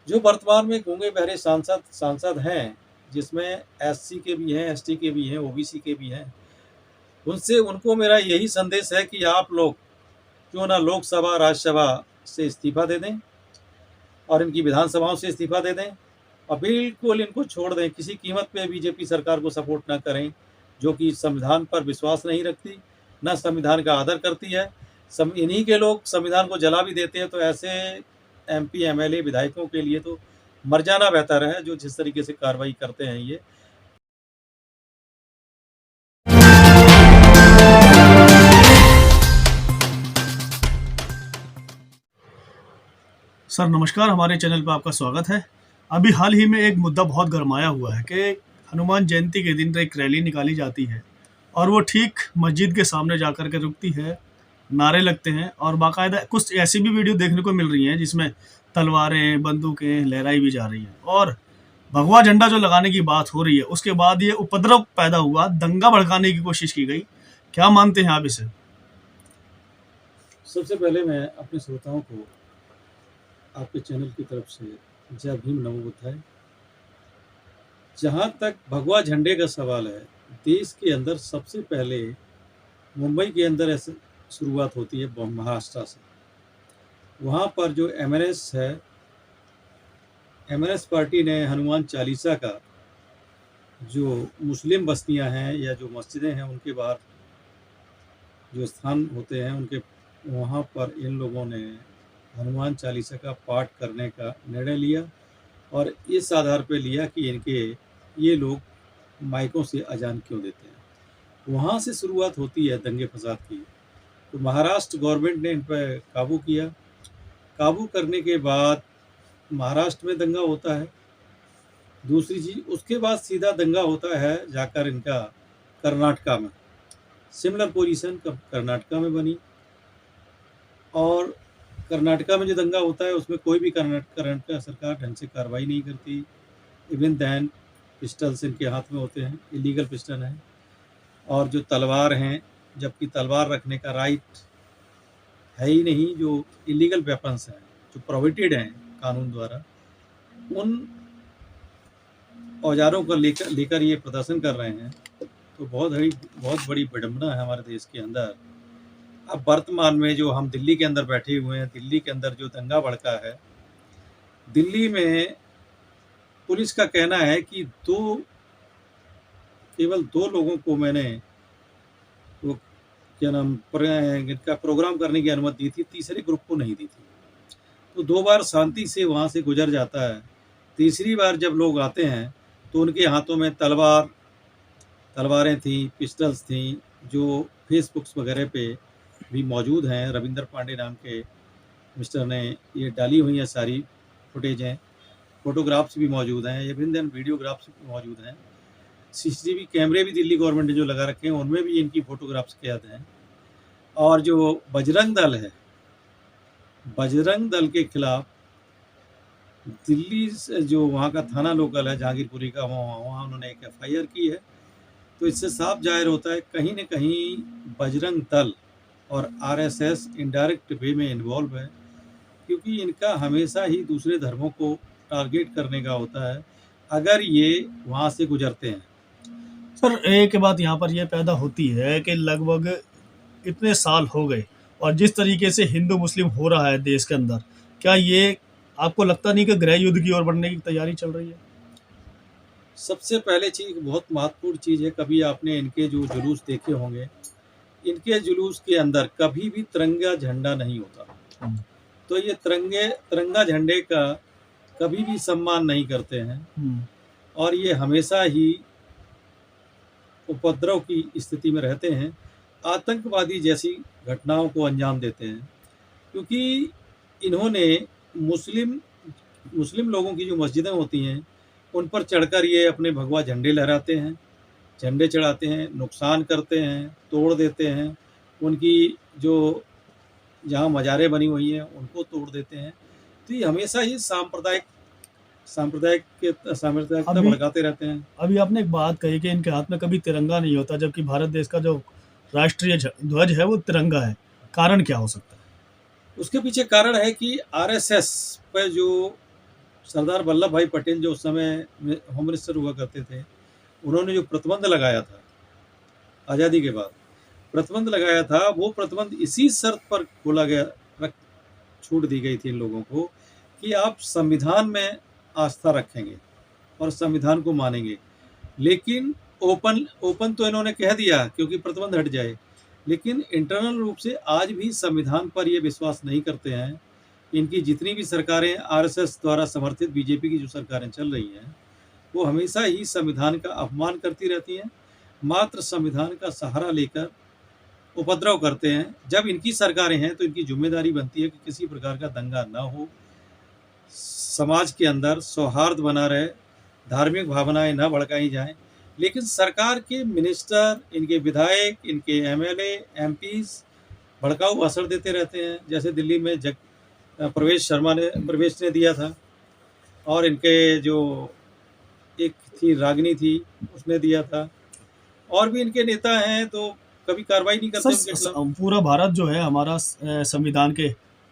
जो वर्तमान में गूंगे बहरे सांसद हैं, जिसमें एससी के भी हैं, एसटी के भी हैं, ओबीसी के भी हैं, उनसे उनको मेरा यही संदेश है कि आप लोग क्यों ना लोकसभा राज्यसभा से इस्तीफा दे दें और इनकी विधानसभाओं से इस्तीफा दे दें और बिल्कुल इनको छोड़ दें। किसी कीमत पे बीजेपी सरकार को सपोर्ट ना करें, जो कि संविधान पर विश्वास नहीं रखती, ना संविधान का आदर करती है। इन्हीं के लोग संविधान को जला भी देते हैं, तो ऐसे एमपी एमएलए विधायकों के लिए तो मर जाना बेहतर है, जो जिस तरीके से कार्रवाई करते हैं ये। सर नमस्कार, हमारे चैनल पर आपका स्वागत है। अभी हाल ही में एक मुद्दा बहुत गरमाया हुआ है कि हनुमान जयंती के दिन एक रैली निकाली जाती है और वो ठीक मस्जिद के सामने जाकर के रुकती है, नारे लगते हैं और बाकायदा कुछ ऐसी भी वीडियो देखने को मिल रही हैं जिसमें तलवारें, बंदूकें लहराई भी जा रही हैं और भगवा झंडा जो लगाने की बात हो रही है, उसके बाद ये उपद्रव पैदा हुआ, दंगा भड़काने की कोशिश की गई। क्या मानते हैं आप इसे? सबसे पहले मैं अपने श्रोताओं को आपके चैनल की तरफ से जय भीम नमो बुद्धाय। जहाँ तक भगवा झंडे का सवाल है, देश के अंदर सबसे पहले मुंबई के अंदर ऐसे शुरुआत होती है महाराष्ट्र से। वहाँ पर जो एमएनएस है, एमएनएस पार्टी ने हनुमान चालीसा का जो मुस्लिम बस्तियाँ हैं या जो मस्जिदें हैं उनके बाहर जो स्थान होते हैं, उनके वहाँ पर इन लोगों ने हनुमान चालीसा का पाठ करने का निर्णय लिया और इस आधार पर लिया कि ये लोग माइकों से अजान क्यों देते हैं। वहाँ से शुरुआत होती है दंगे फसाद की। तो महाराष्ट्र गवर्नमेंट ने इन पर काबू किया। काबू करने के बाद महाराष्ट्र में दंगा होता है। दूसरी चीज़, उसके बाद सीधा दंगा होता है जाकर इनका कर्नाटका में। सिमिलर पोजीशन कर्नाटका में बनी और कर्नाटका में जो दंगा होता है उसमें कोई भी कर्नाटका सरकार ढंग से कार्रवाई नहीं करती। इवन दैन पिस्टल्स इनके हाथ में होते हैं, इलीगल पिस्टल हैं, और जो तलवार हैं, जबकि तलवार रखने का राइट है ही नहीं। जो इलीगल वेपन्स हैं जो प्रोहिबिटेड हैं कानून द्वारा, उन औजारों को लेकर ये प्रदर्शन कर रहे हैं। तो बहुत बड़ी विडंबना है हमारे देश के अंदर। अब वर्तमान में जो हम दिल्ली के अंदर बैठे हुए हैं, दिल्ली के अंदर जो दंगा भड़का है, दिल्ली में पुलिस का कहना है कि केवल दो लोगों को मैंने वो इनका प्रोग्राम करने की अनुमति दी थी, तीसरे ग्रुप को नहीं दी थी। तो 2 बार शांति से वहाँ से गुजर जाता है। तीसरी बार जब लोग आते हैं तो उनके हाथों में तलवारें थी, पिस्टल्स थी, जो फेसबुक्स वगैरह पे भी मौजूद हैं। रविंदर पांडे नाम के मिस्टर ने ये डाली हुई हैं, सारी फुटेज हैं, फोटोग्राफ्स भी मौजूद हैं, इवन वीडियोग्राफ्स भी मौजूद हैं। सीसीटीवी कैमरे भी दिल्ली गवर्नमेंट ने जो लगा रखे हैं उनमें भी इनकी फोटोग्राफ्स कैद हैं। और जो बजरंग दल है, बजरंग दल के खिलाफ दिल्ली से जो वहाँ का थाना लोकल है जहांगीरपुरी का, वहाँ उन्होंने एक एफआईआर की है। तो इससे साफ जाहिर होता है कहीं न कहीं बजरंग दल और आरएसएस इनडायरेक्ट वे में इन्वॉल्व है, क्योंकि इनका हमेशा ही दूसरे धर्मों को टारगेट करने का होता है अगर ये वहाँ से गुजरते हैं। सर एक बात यहाँ पर यह पैदा होती है कि लगभग इतने साल हो गए और जिस तरीके से हिंदू मुस्लिम हो रहा है देश के अंदर, क्या ये आपको लगता नहीं कि गृह युद्ध की ओर बढ़ने की तैयारी चल रही है? सबसे पहले चीज़, बहुत महत्वपूर्ण चीज़ है, कभी आपने इनके जो जुलूस देखे होंगे, इनके जुलूस के अंदर कभी भी तिरंगा झंडा नहीं होता। तो ये तिरंगा झंडे का कभी भी सम्मान नहीं करते हैं और ये हमेशा ही उपद्रव की स्थिति में रहते हैं, आतंकवादी जैसी घटनाओं को अंजाम देते हैं। क्योंकि इन्होंने मुस्लिम लोगों की जो मस्जिदें होती हैं उन पर चढ़कर ये अपने भगवा झंडे लहराते हैं, झंडे चढ़ाते हैं, नुकसान करते हैं, तोड़ देते हैं। उनकी जो जहाँ मज़ारें बनी हुई हैं उनको तोड़ देते हैं। तो ये हमेशा ही सांप्रदायिकता भड़काते रहते हैं। अभी आपने एक बात कही कि इनके हाथ में कभी तिरंगा नहीं होता, जबकि भारत देश का जो राष्ट्रीय ध्वज है वो तिरंगा है। कारण क्या हो सकता है? उसके पीछे कारण है कि आरएसएस पर जो सरदार वल्लभ भाई पटेल जो उस समय होम मिनिस्टर हुआ करते थे, उन्होंने जो प्रतिबंध लगाया था आज़ादी के बाद, प्रतिबंध लगाया था, वो प्रतिबंध इसी शर्त पर खोला गया, रख छूट दी गई थी इन लोगों को कि आप संविधान में आस्था रखेंगे और संविधान को मानेंगे। लेकिन ओपन ओपन तो इन्होंने कह दिया क्योंकि प्रतिबंध हट जाए, लेकिन इंटरनल रूप से आज भी संविधान पर ये विश्वास नहीं करते हैं। इनकी जितनी भी सरकारें आरएसएस द्वारा समर्थित बीजेपी की जो सरकारें चल रही हैं, वो हमेशा ही संविधान का अपमान करती रहती हैं, मात्र संविधान का सहारा लेकर उपद्रव करते हैं। जब इनकी सरकारें हैं तो इनकी जिम्मेदारी बनती है कि किसी प्रकार का दंगा ना हो, समाज के अंदर सौहार्द बना रहे, धार्मिक भावनाएं ना भड़काई जाएं। लेकिन सरकार के मिनिस्टर, इनके विधायक, इनके एमएलए, एमपीज भड़काऊ भाषण देते रहते हैं। जैसे दिल्ली में प्रवेश ने दिया था, और इनके जो एक थी रागिनी थी, उसने दिया था, और भी इनके नेता हैं तो कभी कार्रवाई नहीं करते उनके खिलाफ। पूरा भारत जो है हमारा संविधान के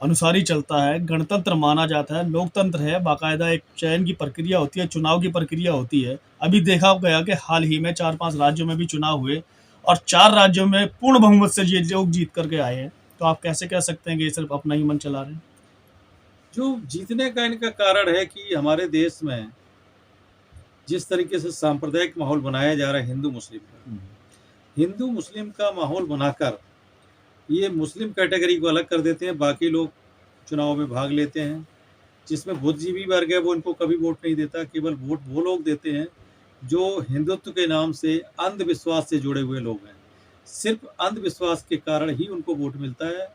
अनुसार ही चलता है, गणतंत्र माना जाता है, लोकतंत्र है, बाकायदा एक चयन की प्रक्रिया होती है, चुनाव की प्रक्रिया होती है। अभी देखा गया कि हाल ही में 4-5 राज्यों में भी चुनाव हुए और 4 राज्यों में पूर्ण बहुमत से ये लोग जीत करके आए हैं। तो आप कैसे कह सकते हैं कि ये सिर्फ अपना ही मन चला रहे हैं? जो जीतने का इनका कारण है कि हमारे देश में जिस तरीके से सांप्रदायिक माहौल बनाया जा रहा है हिंदू मुस्लिम का, हिंदू मुस्लिम का माहौल बनाकर ये मुस्लिम कैटेगरी को अलग कर देते हैं, बाकी लोग चुनाव में भाग लेते हैं। जिसमें बुद्धिजीवी वर्ग है वो इनको कभी वोट नहीं देता, केवल वोट वो लोग देते हैं जो हिंदुत्व के नाम से अंधविश्वास से जुड़े हुए लोग हैं। सिर्फ अंधविश्वास के कारण ही उनको वोट मिलता है,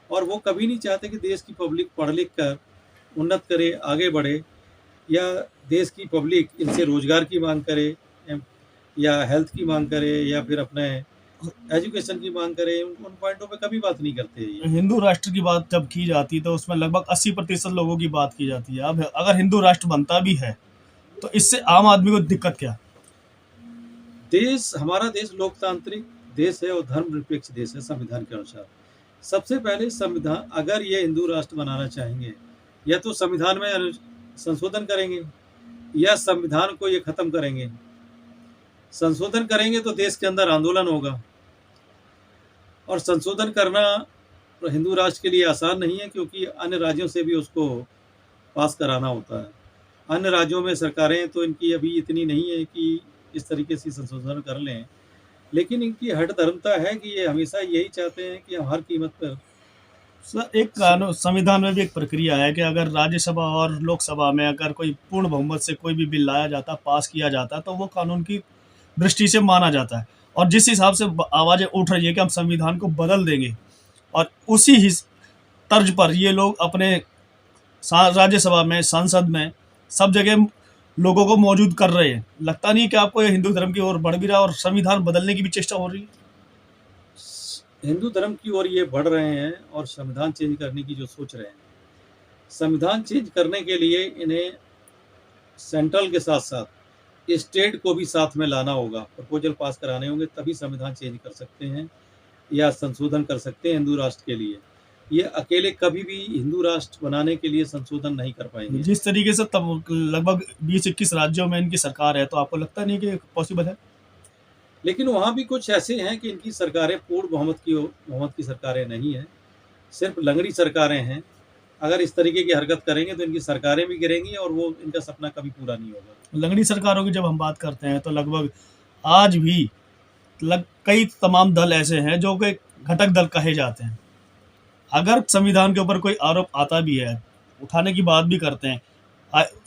और वो कभी नहीं चाहते कि देश की पब्लिक पढ़ लिख कर उन्नत करे, आगे बढ़े, या देश की पब्लिक इनसे रोजगार की मांग करे, या हेल्थ की मांग करे, या फिर अपने एजुकेशन की मांग करे। उन पॉइंटों पे कभी बात नहीं करते ये। हिंदू राष्ट्र की बात जब की जाती है तो उसमें लगभग 80% लोगों की बात की जाती है। अब अगर हिंदू राष्ट्र बनता भी है तो इससे आम आदमी को दिक्कत क्या? हमारा देश लोकतांत्रिक देश है और धर्मनिरपेक्ष देश है संविधान के अनुसार। सबसे पहले संविधान, अगर ये हिंदू राष्ट्र बनाना चाहेंगे, या तो संविधान में संशोधन करेंगे या संविधान को ये खत्म करेंगे। संशोधन करेंगे तो देश के अंदर आंदोलन होगा, और संशोधन करना हिंदू राष्ट्र के लिए आसान नहीं है, क्योंकि अन्य राज्यों से भी उसको पास कराना होता है। अन्य राज्यों में सरकारें तो इनकी अभी इतनी नहीं है कि इस तरीके से संशोधन कर लें, लेकिन इनकी हठ धर्मता है कि ये हमेशा यही चाहते हैं कि हम हर कीमत पर। सर, एक कानून संविधान में भी एक प्रक्रिया है कि अगर राज्यसभा और लोकसभा में अगर कोई पूर्ण बहुमत से कोई भी बिल लाया जाता, पास किया जाता, तो वो कानून की दृष्टि से माना जाता है। और जिस हिसाब से आवाज़ें उठ रही है कि हम संविधान को बदल देंगे, और उसी ही तर्ज पर ये लोग अपने राज्यसभा में, संसद में, सब जगह लोगों को मौजूद कर रहे हैं। लगता नहीं कि आपको ये हिंदू धर्म की ओर बढ़ भी रहा है और संविधान बदलने की भी चेष्टा हो रही है? हिंदू धर्म की ओर ये बढ़ रहे हैं और संविधान चेंज करने की जो सोच रहे हैं। संविधान चेंज करने के लिए इन्हें सेंट्रल के साथ साथ स्टेट को भी साथ में लाना होगा, प्रपोजल पास कराने होंगे, तभी संविधान चेंज कर सकते हैं या संशोधन कर सकते हैं हिंदू राष्ट्र के लिए। ये अकेले कभी भी हिंदू राष्ट्र बनाने के लिए संशोधन नहीं कर पाएंगे। जिस तरीके से तब लगभग 20-21 राज्यों में इनकी सरकार है, तो आपको लगता नहीं कि पॉसिबल है? लेकिन वहाँ भी कुछ ऐसे हैं कि इनकी सरकारें पूर्ण बहुमत की सरकारें नहीं हैं, सिर्फ लंगड़ी सरकारें हैं। अगर इस तरीके की हरकत करेंगे तो इनकी सरकारें भी गिरेंगी और वो इनका सपना कभी पूरा नहीं होगा। लंगड़ी सरकारों की जब हम बात करते हैं तो लगभग आज भी कई तमाम दल ऐसे हैं जो कि घटक दल कहे जाते हैं। अगर संविधान के ऊपर कोई आरोप आता भी है, उठाने की बात भी करते हैं,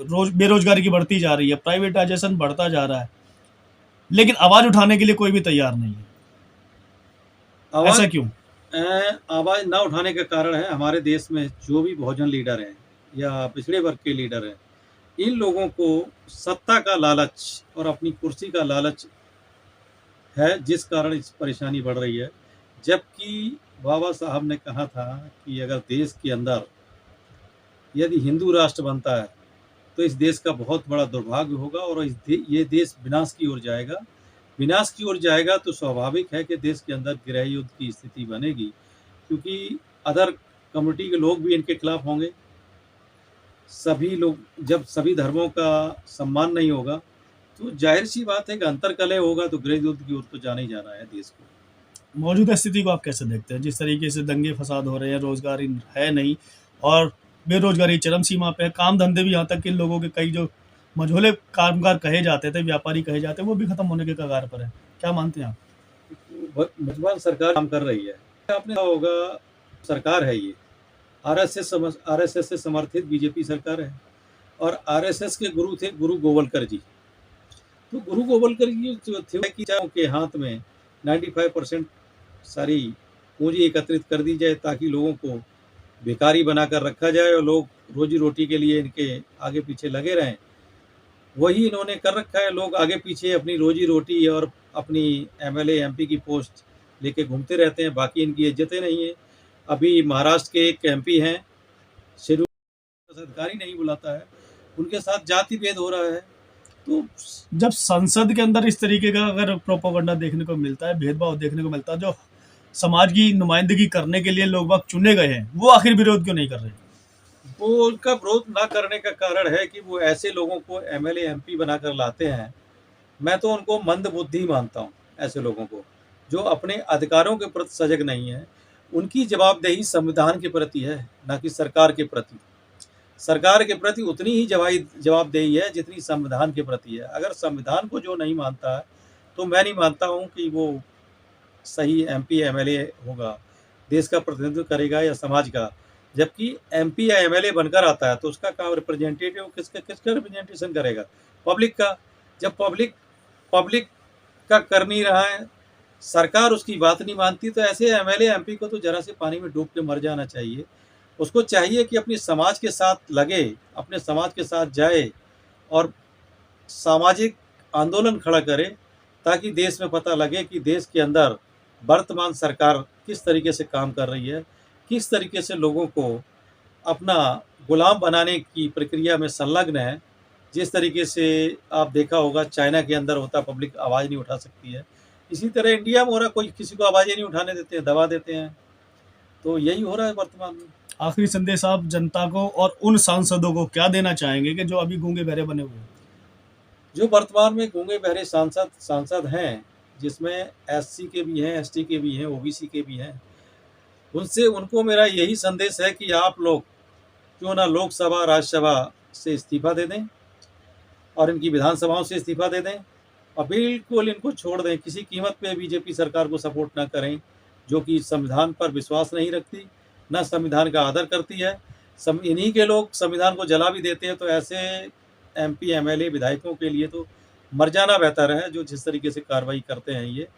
रोज बेरोजगारी की बढ़ती जा रही है, प्राइवेटाइजेशन बढ़ता जा रहा है, लेकिन आवाज उठाने के लिए कोई भी तैयार नहीं है। ऐसा क्यों? आवाज ना उठाने का कारण है हमारे देश में जो भी बहुजन लीडर हैं या पिछड़े वर्ग के लीडर हैं, इन लोगों को सत्ता का लालच और अपनी कुर्सी का लालच है, जिस कारण इस परेशानी बढ़ रही है। जबकि बाबा साहब ने कहा था कि अगर देश के अंदर यदि हिंदू राष्ट्र बनता है तो इस देश का बहुत बड़ा दुर्भाग्य होगा और ये देश विनाश की ओर जाएगा। विनाश की ओर जाएगा तो स्वाभाविक है कि देश के अंदर गृह युद्ध की स्थिति बनेगी, क्योंकि अदर कम्युनिटी के लोग भी इनके खिलाफ होंगे। सभी लोग, जब सभी धर्मों का सम्मान नहीं होगा, तो ज़ाहिर-सी बात है कि अंतर्कलह होगा, तो गृह युद्ध की ओर तो जाना ही जाना है देश को। मौजूदा स्थिति को आप कैसे देखते हैं? जिस तरीके से दंगे फसाद हो रहे हैं, रोजगारी है नहीं और बेरोजगारी चरम सीमा पे है, काम धंधे भी, यहाँ तक कि लोगों के कई जो मझोले कामगार कहे जाते थे, व्यापारी कहे जाते हैं, वो भी खत्म होने के कगार पर है। क्या मानते हैं आप? वर्तमान सरकार काम कर रही है। आपने कहा होगा, सरकार है ये, आरएसएस से समर्थित बीजेपी सरकार है और आरएसएस के गुरु थे गुरु गोवलकर जी। तो गुरु गोवलकर जी जो थे कि उनके हाथ में 95% सारी पूंजी एकत्रित कर दी जाए ताकि लोगों को भिखारी बनाकर रखा जाए और लोग रोजी-रोटी के लिए इनके आगे-पीछे लगे रहें। वही इन्होंने कर रखा है, लोग आगे-पीछे अपनी रोजी-रोटी और अपनी एमएलए, एमपी की पोस्ट लेके घूमते रहते हैं, बाकी इनकी इज्जतें नहीं है। अभी महाराष्ट्र के एक एमपी हैं, शिरू सरकार ही नहीं बुलाता है, उनके साथ जाति भेद हो रहा है। तो जब संसद के अंदर इस तरीके का अगर प्रोपेगेंडा देखने को मिलता है, भेदभाव देखने को मिलता है, जो समाज की नुमाइंदगी करने के लिए लोग बाग चुने गए हैं, वो आखिर विरोध क्यों नहीं कर रहे? वो उनका विरोध ना करने का कारण है कि वो ऐसे लोगों को एमएलए, एमपी बनाकर लाते हैं। मैं तो उनको मंदबुद्धि मानता हूँ, ऐसे लोगों को, जो अपने अधिकारों के प्रति सजग नहीं है। उनकी जवाबदेही संविधान के प्रति है, ना कि सरकार के प्रति। सरकार के प्रति उतनी ही जवाबदेही है जितनी संविधान के प्रति है। अगर संविधान को जो नहीं मानता है, तो मैं नहीं मानता हूँ कि वो सही एमपी, एमएलए होगा, देश का प्रतिनिधित्व करेगा या समाज का। जबकि एमपी या एमएलए बनकर आता है, तो उसका काम रिप्रेजेंटेटिव किसका रिप्रेजेंटेशन करेगा? पब्लिक का। जब पब्लिक पब्लिक का कर नहीं रहा है, सरकार उसकी बात नहीं मानती, तो ऐसे एमएलए, एमपी को तो ज़रा से पानी में डूब के मर जाना चाहिए। उसको चाहिए कि अपनी समाज के साथ लगे, अपने समाज के साथ जाए और सामाजिक आंदोलन खड़ा करे, ताकि देश में पता लगे कि देश के अंदर वर्तमान सरकार किस तरीके से काम कर रही है, किस तरीके से लोगों को अपना गुलाम बनाने की प्रक्रिया में संलग्न है। जिस तरीके से आप देखा होगा, चाइना के अंदर होता, पब्लिक आवाज़ नहीं उठा सकती है, इसी तरह इंडिया में हो रहा, कोई किसी को आवाज़ें नहीं उठाने देते हैं, दबा देते हैं। तो यही हो रहा है वर्तमान में। आखिरी संदेश आप जनता को और उन सांसदों को क्या देना चाहेंगे कि जो अभी गूंगे बहरे बने हुए हैं? जो वर्तमान में गूंगे बहरे सांसद हैं, जिसमें एससी के भी हैं, एसटी के भी हैं, ओबीसी के भी हैं, उनको मेरा यही संदेश है कि आप लोग क्यों ना लोकसभा, राज्यसभा से इस्तीफा दे दें और इनकी विधानसभाओं से इस्तीफा दे दें और बिल्कुल इनको छोड़ दें। किसी कीमत पे बीजेपी सरकार को सपोर्ट ना करें, जो कि संविधान पर विश्वास नहीं रखती, ना संविधान का आदर करती है। इन्हीं के लोग संविधान को जला भी देते हैं। तो ऐसे एमपी, एमएलए, विधायकों के लिए तो मर जाना बेहतर है, जो जिस तरीके से कार्रवाई करते हैं। ये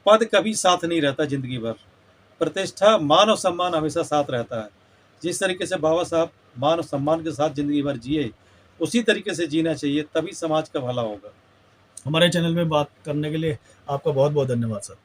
पद कभी साथ नहीं रहता ज़िंदगी भर, प्रतिष्ठा, मान और सम्मान हमेशा साथ रहता है। जिस तरीके से बाबा साहब मान और सम्मान के साथ ज़िंदगी भर जिए, उसी तरीके से जीना चाहिए, तभी समाज का भला होगा। हमारे चैनल में बात करने के लिए आपका बहुत बहुत धन्यवाद सर।